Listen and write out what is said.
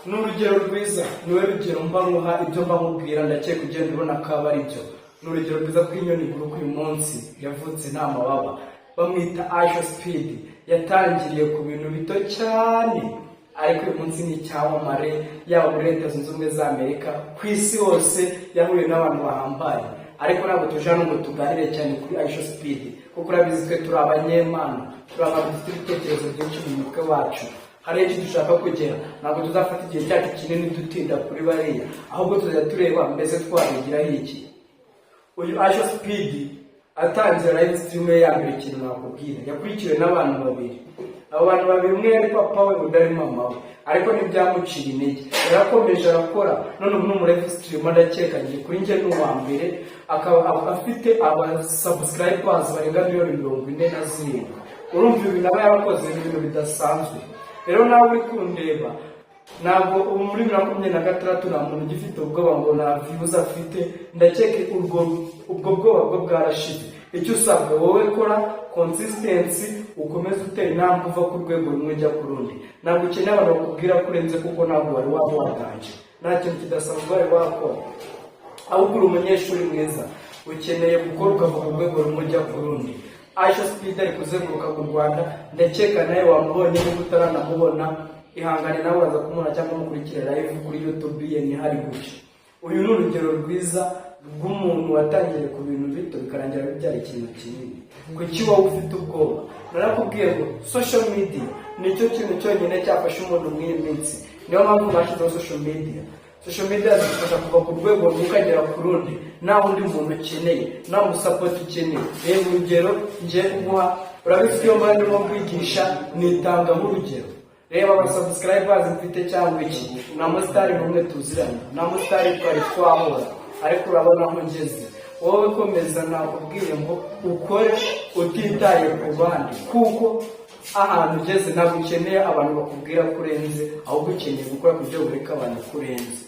n'urugero rwiza niwe rugero mba nkuha ibyo mba nkubwira ndakeka ugenda ubona ko aba ari byo. N'urugero rwiza rw'inyoni iguruka uyu munsi yavutse nta mababa, bamwita Aisha Speed. Yatangiriye ku bintu bito cyane ariko uyu munsi ni icyamamare, yaba muri Leta Zunze Ubumwe za Amerika, ku isi hose yahuye n'abantu bahambaye. Ariko ntabwo tuje hano ngo tuganire cyane kuri Aisha Speed kuko urabizi twe turi abanyemana, turi abantu dufite ibitekerezo byinshi mu mutwe wacu. Hari icyo dushaka kugera, ntabwo tuzafata igihe cyacu kinini dutinda kuri bariya, ahubwo tuzajya tureba mbese twabigiraho iki. Uyu Aisha Speed atangira live stream ye ya mbere, ikintu nakubwira yakurikiwe n'abantu babiri. Abo bantu babiri, umwe yari papa we undi ari mama we, ariko ntibyamuciye intege, yarakomeje arakora. None ubu ni umu live stream ndakeka ngiye kuri njye ni uwa mbere, akaba afite aba subscribers barenga miliyoni 47. Urumva ibintu aba yarakoze ni ibintu bidasanzwe. Rero nawe uri kundeba, ntabwo ubu muri 2026 nta muntu ugifite ubwoba ngo nta views afite. Ndakeka ubwo bwoba bwo bwarashize. Icyo usabwa wowe kora consistency, ukomeze utera intambwe uva ku rwego rumwe ujya ku rundi. Ntabwo ukeneye abantu bakubwira ko urenze kuko ntabwo wari waba watanje, nta kintu kidasanzwe wari wakora. Ahubwo uri umunyeshuri mwiza, ukeneye gukora ukava ku rwego rumwe ujya ku rundi. Aisha Speed ari kuzenguruka mu Rwanda, ndakeka nawe wamubonye niba utaranamubona ihangane nawe waza kumubona cyangwa mukurikira live kuri YouTube ye ni hari guca. Uyu ni urugero rwiza rw'umuntu watangiriye ku bintu bito bikarangira bibyara ikintu kinini. Kuki wowe ufite ubwoba? Narakubwiye ngo social media nicyo kintu cyonyine cyafasha umuntu muri iyi minsi. Niyo mpamvu bashyizeho social media. Social media zifasha kuva ku rwego ukagera ku rundi, nta wundi muntu ukeneye, nta musapoti ukeneye. Reba urugero ngiye kuguha, urabizi iyo mba ndimo kwigisha nitanga nk'urugero. Reba aba subscribers mfite cyangwa iki, nta musitari n'umwe tuziranye, nta musitari twari twahura, ariko urabona aho ngeze. Wowe komeza, nakubwiye ngo ukore utitaye ku bandi, kuko ahantu ugeze ntabwo ukeneye abantu bakubwira ko urenze, ahubwo ukeneye gukora ku byo bureka abantu ko urenze.